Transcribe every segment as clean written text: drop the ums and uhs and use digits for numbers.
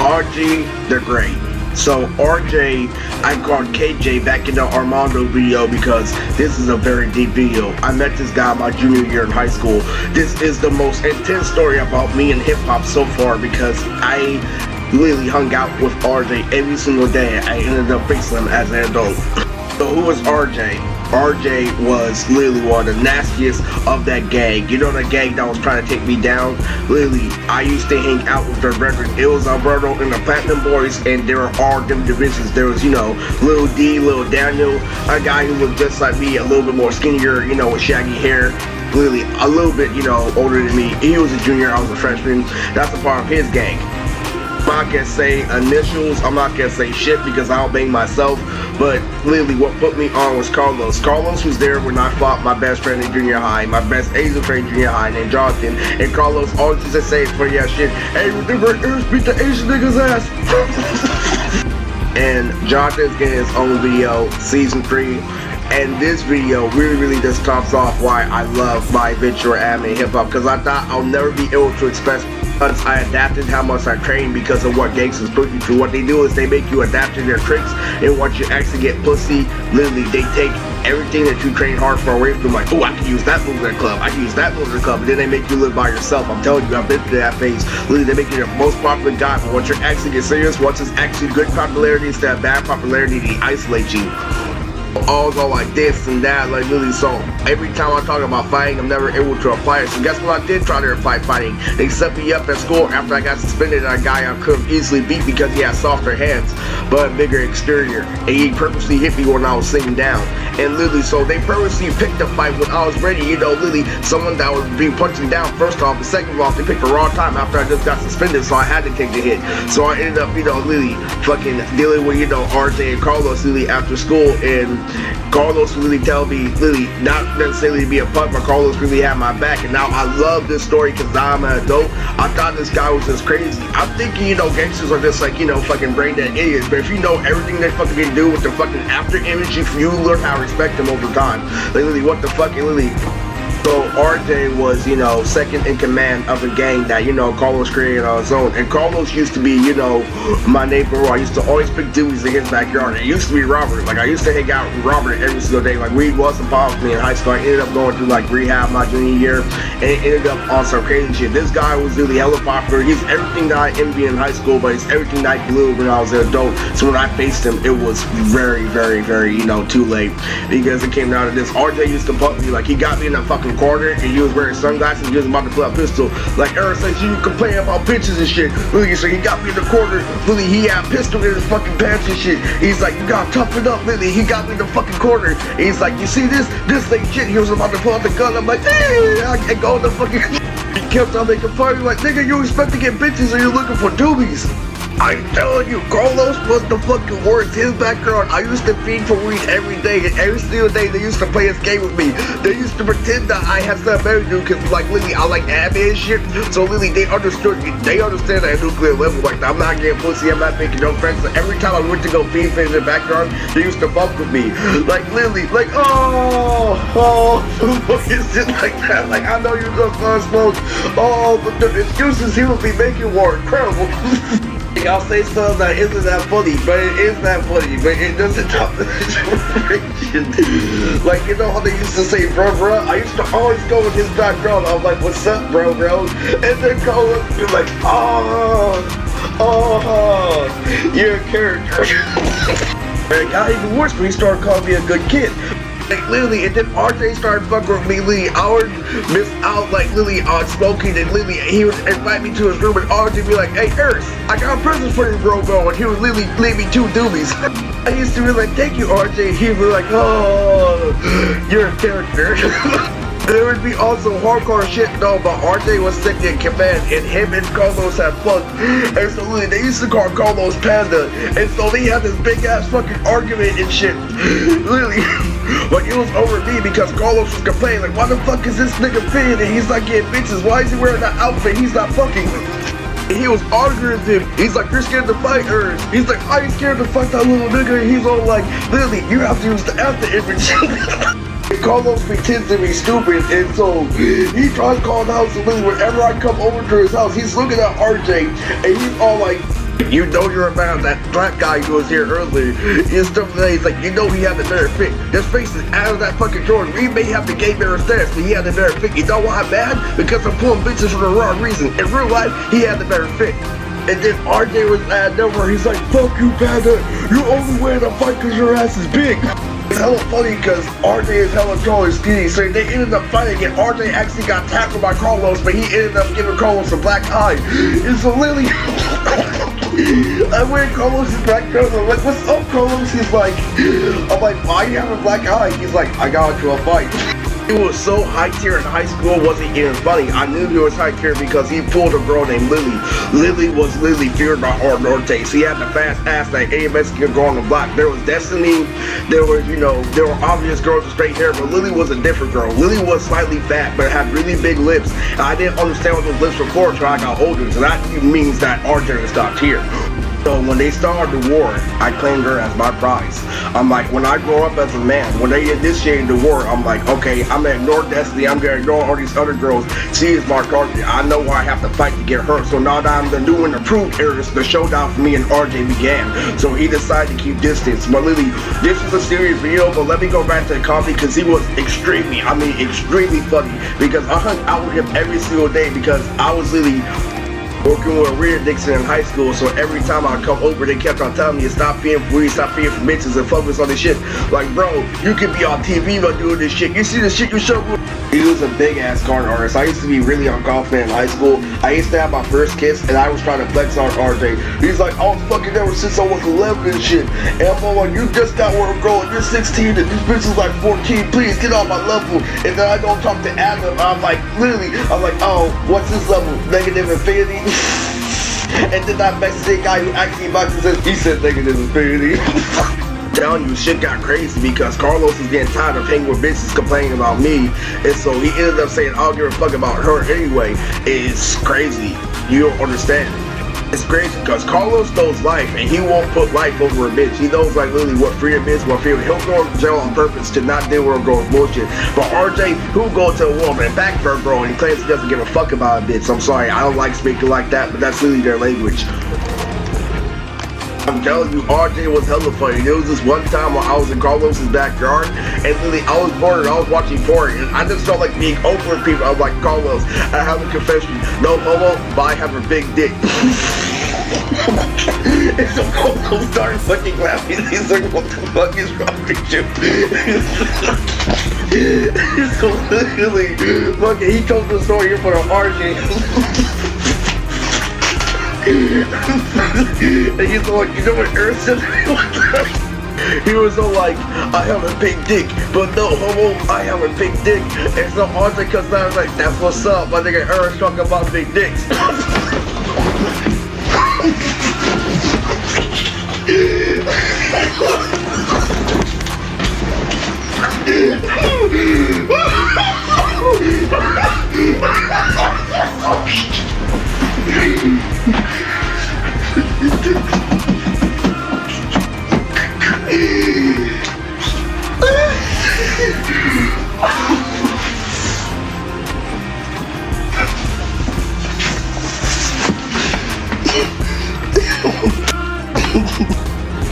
RG the Great. So RJ, I called KJ back in the Armando video because this is a very deep video. I met this guy my junior year in high school. This is the most intense story about me and hip hop so far because I literally hung out with RJ every single day. I ended up facing him as an adult. So who was RJ? RJ was literally one of the nastiest of that gang. You know that gang that was trying to take me down? Literally, I used to hang out with their brethren. It was Alberto and the Platinum Boys, and there were all them divisions. There was, Lil D, Lil Daniel, a guy who looked just like me, a little bit more skinnier, with shaggy hair. Literally, a little bit, older than me. He was a junior, I was a freshman. That's a part of his gang. I'm not gonna say initials, I'm not gonna say shit because I don't bang myself, but literally what put me on was Carlos. Carlos was there when I fought my best friend in junior high, my best Asian friend in junior high named Jonathan, and Carlos always used to say funny ass shit, hey, remember Earth beat the Asian nigga's ass. And Jonathan's getting his own video, season 3. And this video really just tops off why I love my adventure anime hip hop, because I thought I'll never be able to express once I adapted how much I trained because of what gangsters put you through. What they do is they make you adapt to their tricks, and once you actually get pussy, literally they take everything that you train hard for away from them, like, oh, I can use that move in the club, I can use that move in the club, and then they make you live by yourself. I'm telling you, I've been through that phase. Literally, they make you the most popular guy, but once you actually get serious, once it's actually good popularity instead of bad popularity, they isolate you. All go like this and that, like literally. So every time I talk about fighting, I'm never able to apply it. So guess what I did try to apply fighting? They set me up at school after I got suspended. A guy I could have easily beat because he had softer hands but a bigger exterior, and he purposely hit me when I was sitting down. And literally, so they purposely picked a fight when I was ready. Literally someone that would be punching down first off, and second off, they picked the wrong time after I just got suspended, so I had to take the hit. So I ended up, literally fucking dealing with, RJ and Carlos literally after school, and Carlos really tell me, literally, not necessarily to be a punk, but Carlos really had my back. And now I love this story because now I'm an adult. I thought this guy was just crazy. I'm thinking, gangsters are just like, fucking brain dead idiots. But if you know everything they fucking can do with the fucking after image, you learn how to respect them over time. Like, literally, what the fuck, literally. So RJ was, second in command of a gang that, Carlos created on his own. And Carlos used to be, my neighbor. I used to always pick dudes in his backyard. It used to be Robert. Like, I used to hang out with Robert every single day. Like, weed wasn't problem for me in high school. I ended up going through, like, rehab my junior year. And it ended up on some crazy shit. This guy was really hella popular. He's everything that I envy in high school, but he's everything that I blew when I was an adult. So when I faced him, it was very, too late. Because it came down to this. RJ used to pump me. Like, he got me in a fucking corner, and he was wearing sunglasses, he was about to pull out a pistol. Like Eric says, you complain about bitches and shit. Really, so he got me in the corner. Really, he had a pistol in his fucking pants and shit. He's like, you gotta toughen up, Lily. He got me in the fucking corner. And he's like, you see this ain't shit. He was about to pull out the gun. I'm like, hey, I go in the fucking. He kept on making fun of me like, nigga, you expect to get bitches or you looking for doobies? I'm telling you, Carlos was the fucking worst. His background, I used to feed for weed every day, and every single day they used to play this game with me. They used to pretend that I had something better to do, because, like, literally, I like anime and shit. So, literally, they understood me. They understand at a nuclear level. Like, I'm not getting pussy, I'm not making no friends. So every time I went to go feed in the background, they used to fuck with me. Like, literally, like, fucking shit like that. Like, I know you're gonna start smoke. Oh, but the excuses he would be making were incredible. I'll say stuff that isn't that funny, but it is that funny, but it doesn't top the situation. Like, how they used to say, bro, I used to always go in his background. I was like, what's up, bro? And then call up and be like, you're a character. And it got even worse when he started calling me a good kid. Like, literally, and then RJ started fucking with me. Literally, I would miss out, like, literally, on smoking, and literally, he would invite me to his room, and RJ be like, hey, Earth, I got a present for you, bro, and he would literally leave me 2 doobies. I used to be like, thank you, RJ. He would be like, oh, you're a character. There would be also hardcore shit though, but RJ was second in command, and him and Carlos had fun. And so literally, they used to call Carlos Panda, and so they had this big ass fucking argument and shit. Literally, but it was over me because Carlos was complaining like, why the fuck is this nigga fitting and he's not getting bitches? Why is he wearing that outfit? He's not fucking. And he was arguing with him. He's like, you're scared to fight her. He's like, I ain't scared to fight that little nigga. And he's all like, literally, you have to use the after image. Carlos pretends to be stupid, and so he tries calling the house, and literally whenever I come over to his house, he's looking at RJ, and he's all like, You know you're a man. That black guy who was here earlier. He's stuff like that. He's like, you know he had the better fit. His face is out of that fucking Jordan. We may have the gay better stats, but he had the better fit. You know why I'm mad? Because I'm pulling bitches for the wrong reason. In real life, he had the better fit. And then RJ was mad over. He's like, fuck you, Panda. You only win a fight because your ass is big. It's hella funny because RJ is hella tall and skinny, so they ended up fighting and RJ actually got tackled by Carlos, but he ended up giving Carlos a black eye. And so literally, I went Carlos' black girls. I'm like, what's up, Carlos? He's like, I'm like, why you have a black eye? He's like, I got into a fight. He was so high tier in high school, it wasn't even funny. I knew he was high tier because he pulled a girl named Lily. Lily was literally feared by El Norte. So he had the fast ass that any Mexican girl on the block. There was Destiny, there was, there were obvious girls with straight hair, but Lily was a different girl. Lily was slightly fat, but had really big lips. And I didn't understand what those lips were for until I got older. So that means that RJ is top tier. So when they started the war, I claimed her as my prize. I'm like, when I grow up as a man, when they initiated the war, I'm like, okay, I'm gonna ignore Destiny, I'm gonna ignore all these other girls. She is my target. I know where I have to fight to get her. So now that I'm the new and approved heiress, the showdown for me and RJ began. So he decided to keep distance. But literally, this was a serious video, but let me go back to the comedy because he was extremely funny. Because I hung out with him every single day because I was literally working with Rita Dixon in high school, so every time I come over, they kept on telling me to stop being for weed, stop being for bitches, and focus on this shit. Like, bro, you could be on TV by doing this shit. You see the shit you show me? He was a big ass card artist. I used to be really unconfident in high school. I used to have my first kiss, and I was trying to flex on RJ. He's like, I was fucking ever since I was 11 and shit. And I'm like, you just got where I'm going. You're 16, and this bitch is like 14. Please get on my level. And then I don't talk to Adam. I'm like, literally, I'm like, oh, what's his level? Negative infinity. And then that Mexican guy who actually boxes says, he said negative infinity. Telling you, shit got crazy because Carlos is getting tired of hanging with bitches complaining about me, and so he ended up saying, I don't give a fuck about her anyway. It's crazy. You don't understand. It's crazy because Carlos knows life and he won't put life over a bitch. He knows like literally what freedom is, what freedom. He'll go to jail on purpose to not deal with a girl's bullshit. But RJ, who'll go to a woman and back for a girl and he claims he doesn't give a fuck about a bitch. I'm sorry, I don't like speaking like that, but that's literally their language. I'm telling you, RJ was hella funny. There was this one time when I was in Carlos's backyard, and literally I was bored and I was watching porn, and I just felt like being open with people. I was like, Carlos, I have a confession. No homo, but I have a big dick. And so Carlos started fucking laughing. He's like, what the fuck is wrong with you? So literally, fucking, he told the story in front of RJ. And he's like, you know what Earth said? He was all like, I have a big dick, but no homo, I have a big dick. And so RJ comes down and like, that's what's up. My nigga Earth talking about big dicks.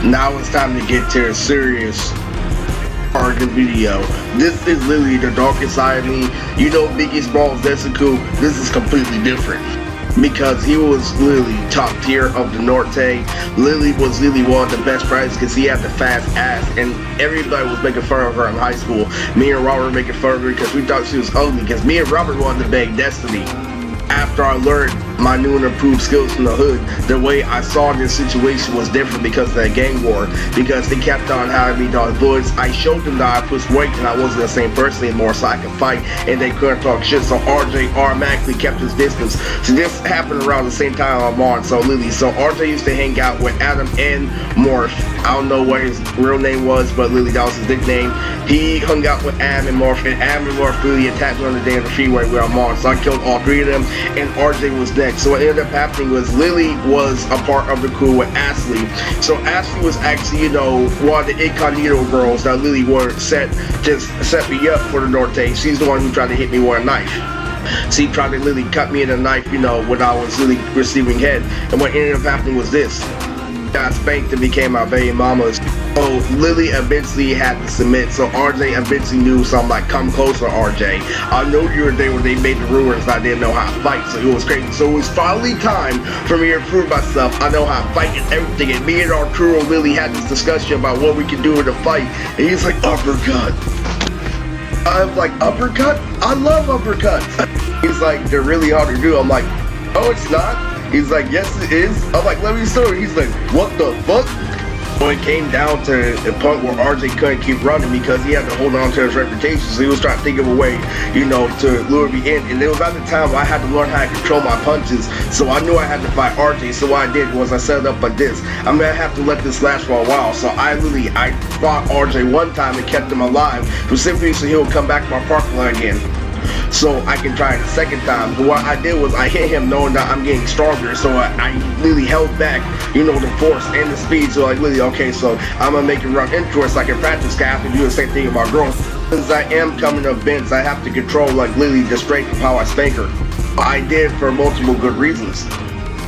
Now it's time to get to a serious part of the video. This is literally the darkest side of me. You know Biggie Smalls, Desiku, this is completely different. Because he was literally top tier of the Norte. Lily was literally one of the best prizes because he had the fast ass, and everybody was making fun of her in high school. Me and Robert were making fun of her because we thought she was ugly, because me and Robert wanted to beg Destiny. After I learned my new and improved skills from the hood, the way I saw this situation was different because of that gang war. Because they kept on having me dodge bullets. I showed them that I pushed weight and I wasn't the same person anymore, so I could fight, and they couldn't talk shit. So RJ automatically kept his distance. So this happened around the same time I'm on. So Lily, so RJ used to hang out with Adam and Morph. I don't know what his real name was, but Lily, that was his nickname. He hung out with Adam and Morph, and Adam and Morph really attacked me on the day of the freeway where I'm on. So I killed all three of them, and RJ was next. So what ended up happening was Lily was a part of the crew with Ashley. So Ashley was actually, you know, one of the incognito girls that Lily were set me up for the Norte. She's the one who tried to hit me with a knife. She tried to literally cut me in a knife, you know, when I was really receiving head. And what ended up happening was this. Got spanked and became my baby mama's. So Lily eventually had to submit. So RJ eventually knew, so I'm like, come closer, RJ. I know you were there when they made the rumors and I didn't know how to fight, so it was crazy. So it was finally time for me to prove myself. I know how to fight and everything. And me and Arturo Lily had this discussion about what we could do in a fight. And he's like, uppercut. I'm like, uppercut? I love uppercuts. He's like, they're really hard to do. I'm like, oh, it's not? He's like, yes it is. I'm like, let me show you. He's like, what the fuck? So it came down to the point where RJ couldn't keep running because he had to hold on to his reputation. So he was trying to think of a way, you know, to lure me in. And it was at the time where I had to learn how to control my punches. So I knew I had to fight RJ. So what I did was I set it up like this. I'm gonna have to let this last for a while. So I fought RJ one time and kept him alive, specifically so he'll come back to my parking lot again, so I can try it a second time. But what I did was I hit him knowing that I'm getting stronger, so I really held back, you know, the force and the speed. So like, really, okay, so I'm gonna make it run into it so I can practice. I have to do the same thing with my girl. Since I am coming to events, I have to control, like, Lily, the strength of how I spank her. I did for multiple good reasons.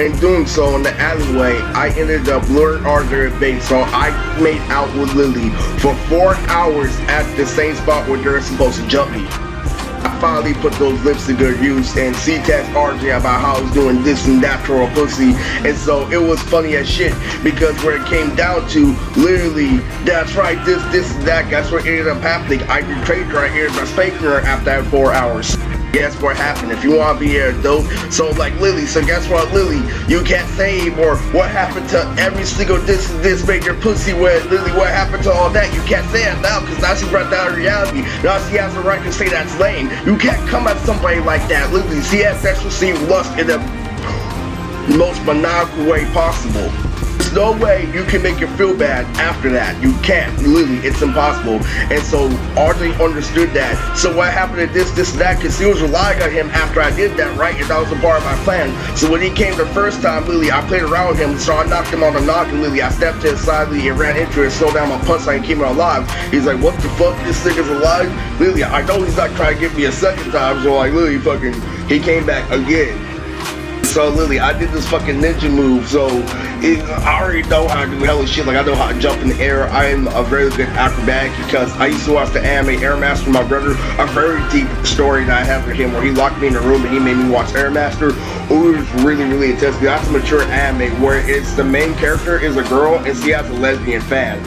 In doing so, in the alleyway, I ended up luring RJ at bait, so I made out with Lily for 4 hours at the same spot where they're supposed to jump me. I finally put those lips to good use and C-text RJ about how I was doing this and that for a pussy. And so it was funny as shit because where it came down to, literally, that's right, this and that, that's what ended up happening. I betrayed her, I ended up spanking her after that 4 hours. Guess what happened? If you want to be here, dope. So like, Lily, so guess what, Lily? You can't say anymore. What happened to every single this make your pussy wet? Lily, what happened to all that? You can't say it now because now she brought down reality. Now she has the right to say that's lame. You can't come at somebody like that. Lily, she has ecstasy lust in the most maniacal way possible. There's no way you can make her feel bad after that. You can't, Lily, it's impossible. And so RJ understood that. So what happened to this and that, because he was relying on him after I did that, right? And that was a part of my plan. So when he came the first time, Lily, I played around with him, so I knocked him on the knock, and Lily, I stepped to his side, Lily, and ran into it, slowed down my punch so I can keep him alive. He's like, what the fuck, this nigga's alive? Lily, I know he's not trying to get me a second time, so like, Lily, he came back again. So Lily, I did this fucking ninja move, so I already know how to do hella shit. Like, I know how to jump in the air. I am a very good acrobatic because I used to watch the anime Air Master with my brother. A very deep story that I have for him where he locked me in a room and he made me watch Air Master. It was really, really intense. That's a mature anime where it's the main character is a girl and she has a lesbian fan.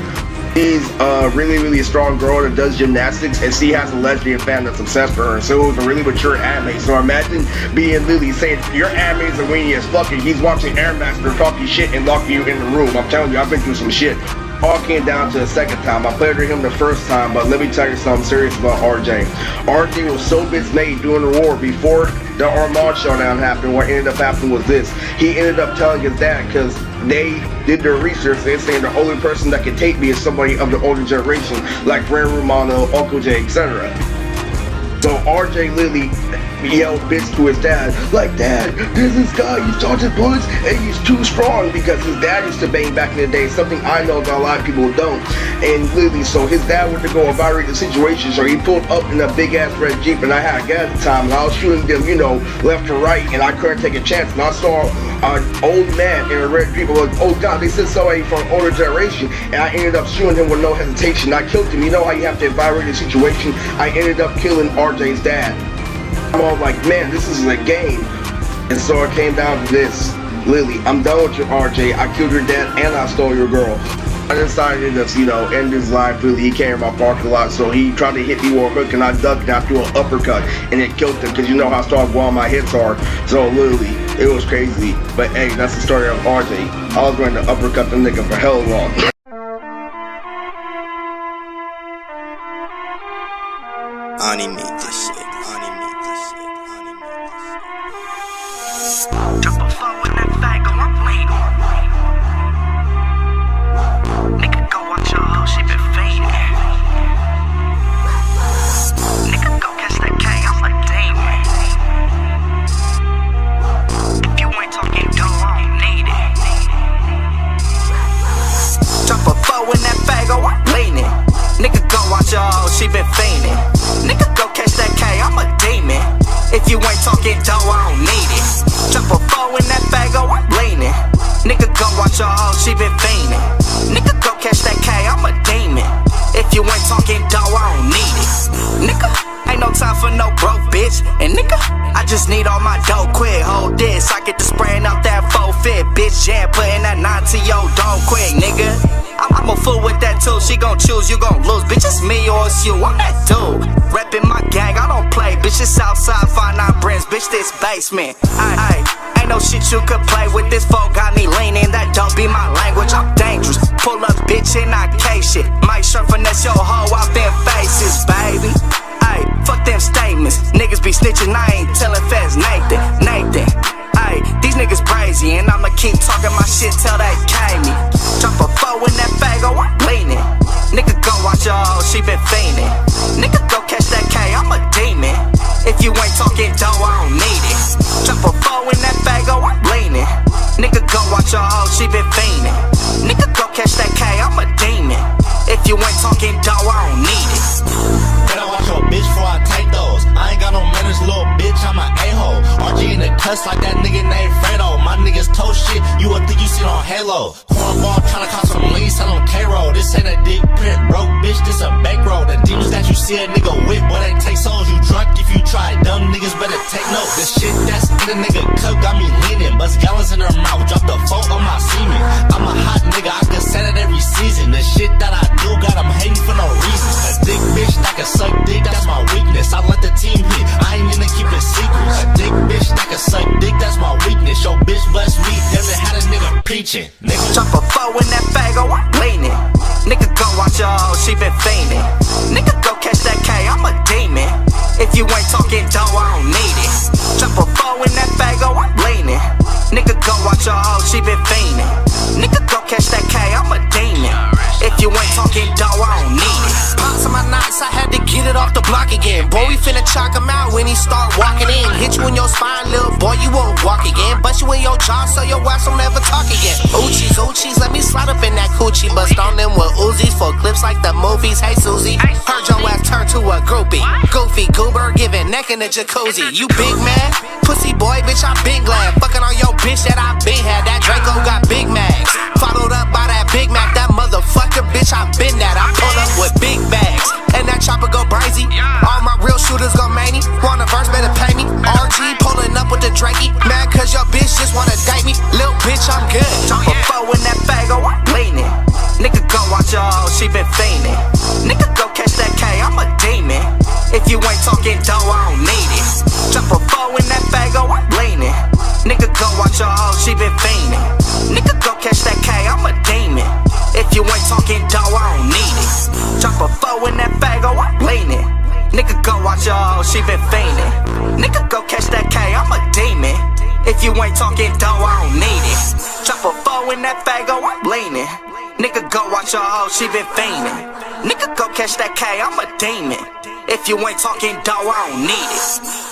She's a really strong girl that does gymnastics, and she has a lesbian fan that's obsessed with her. So it was a really mature anime. So imagine being Lily saying, your anime's a weenie as fuck, and he's watching Air Master talking shit and locking you in the room. I'm telling you, I've been through some shit. All came down to the second time. I played with him the first time, but let me tell you something serious about RJ. RJ was so dismayed during the war before the Armand showdown happened. What ended up happening was this. He ended up telling his dad, because they did their research, they're saying the only person that can take me is somebody of the older generation, like Ray Romano, Uncle Jay, etc. So RJ literally yelled bitch to his dad, like, Dad, there's this guy, you Sergeant Bullets, and he's too strong, because his dad used to bang back in the day, something I know that a lot of people don't. And literally, so his dad went to go evaluate the situation, so he pulled up in a big ass red Jeep, and I had a gun at the time, and I was shooting them, you know, left to right, and I couldn't take a chance, and I saw an old man in a red Jeep. I was like, oh God, they said somebody from an older generation, and I ended up shooting him with no hesitation. I killed him. You know how you have to evaluate the situation? I ended up killing RJ's dad. I'm all like, man, this is a game. And so it came down to this. Lily, I'm done with your RJ. I killed your dad and I stole your girl. I decided to, you know, end his life. Really, he came in my parking lot, so he tried to hit me with a hook, and I ducked and I threw an uppercut, and it killed him, because you know how strong all my hits are. So literally, it was crazy. But hey, that's the story of RJ. I was going to uppercut the nigga for hell long. I don't need this shit. Drop a flow in that bag, go I'm leaning. Nigga, go watch your hoe, she been fainting. Nigga, go catch that K, I'm a demon. If you ain't talking dough, I don't need it. Drop a flow in that bag, oh I'm leaning. Nigga, go watch your hoe, she been fainting. Nigga, go catch that K, ain't talking dough, I don't need it. Drop a 4 in that bag, oh, I'm leaning. Nigga, go watch your hoe, she been fiending. Nigga, go catch that K, I'm a demon. If you ain't talking dough, I don't need it. Nigga, ain't no time for no broke bitch. And nigga, I just need all my dough quick. Hold this, I get to spraying out that 4-fit. Bitch, yeah, putting that 9 to your dog quick, nigga. I'm a fool with that too. She gon' choose, you gon' lose. Bitch, it's me or it's you. I'm that dude. Reppin' my gang, I don't play. Bitch, it's Southside, 5-9 brands. Bitch, this basement. Ain't no shit you could play with. This folk got me leaning. That don't be my language. I'm dangerous. Pull up, bitch, and I case shit. Might shirt finesse your hoe out them faces, baby. Ay, fuck them statements. Niggas be snitching, I ain't tellin' feds Nathan. Ay, these niggas crazy, and I'ma keep talking my shit till they K me. Drop a 4 in that bag, oh, I'm leaning. Nigga, go watch your hoe, she been fiending. Nigga, go catch that K, I'm a demon. If you ain't talking dough, I don't need it. Drop a 4 in that bag, oh, I'm leaning. Nigga, go watch your hoe, she been fiending. Nigga, go catch that K, I'm a demon. If you ain't talking dough, I don't need it. Better watch your bitch before I take those. I ain't got no manners, little bitch, I'm a a-hole. RG in the cuss like that nigga named Fredo. My niggas told shit, you would think you seen on Halo. Cornball tryna cop some lean, sell on K-Roll. This ain't a dick print, broke bitch, this a bankroll. The demons that you see a nigga with, boy, they take souls. You drunk if you try, dumb niggas better take note. The shit that's in the nigga cup got me leaning. Bust gallons in her mouth, drop the phone on my semen. I'm a hot nigga, I can say that every season. The shit that I do got them hating for no reason. A dick bitch that can suck dick, that's my weakness. I let the team hit, I ain't into keeping secrets. A dick bitch that can suck dick, that's my weakness. Yo bitch bless me, never had a nigga preaching. Nigga, Drop a 4 in that bag, oh, I'm leaning. Nigga, go watch your hoe, she been fiending. Nigga, go catch that K, I'm a demon. If you ain't talking dough, I don't need it. Drop a 4 in that bag, oh, I'm leaning. Nigga, go watch your hoe, she been fiending. Nigga, go catch that K, I'm a demon. If you ain't talking dough, I don't need it. Pops on my knots, I had to get it off the block again. Boy, we finna chalk him out when he start walking in. Hit you in your spine, little boy, you won't walk again. Bust you in your jaw so your ass don't ever talk again. Oochies, let me slide up in that coochie. Bust on them with Uzis for clips like the movies. Hey, Susie, heard your ass turn to a groupie. Goofy, goober, giving neck in the jacuzzi. You big man? Pussy boy, bitch, I been glad. Fucking on your bitch that I been had. That Draco got Big Macs. Followed up by that Big Mac, that motherfucker bitch, I been that. I pull up with big bags, and that chopper go brazy. All my real shooters go many. Want a verse, better pay me. RG pulling up with the Drakey. Mad cause your bitch just wanna date me. Lil' bitch, I'm good. Drop a 4 in that bag, oh, I'm leaning. Nigga, go watch your hoe, she been fiending. Nigga, go catch that K, I'm a demon. If you ain't talking dough, I don't need it. Drop a 4 in that bag, oh, I'm leaning. Nigga, go watch your hoe, she been fiending. Nigga, go catch that K, I'm a demon. If you ain't talking dough, I don't need it. Drop a 4 in that bag, oh, I'm leaning. Nigga, go watch your hoe, she been fiending. Nigga, go catch that K, I'm a demon. If you ain't talking dough, I don't need it. Drop a 4 in that bag, oh, I'm leaning. Nigga, go watch your hoe, she been fiending. Nigga, go catch that K, I'm a demon. If you ain't talking dough, I don't need it.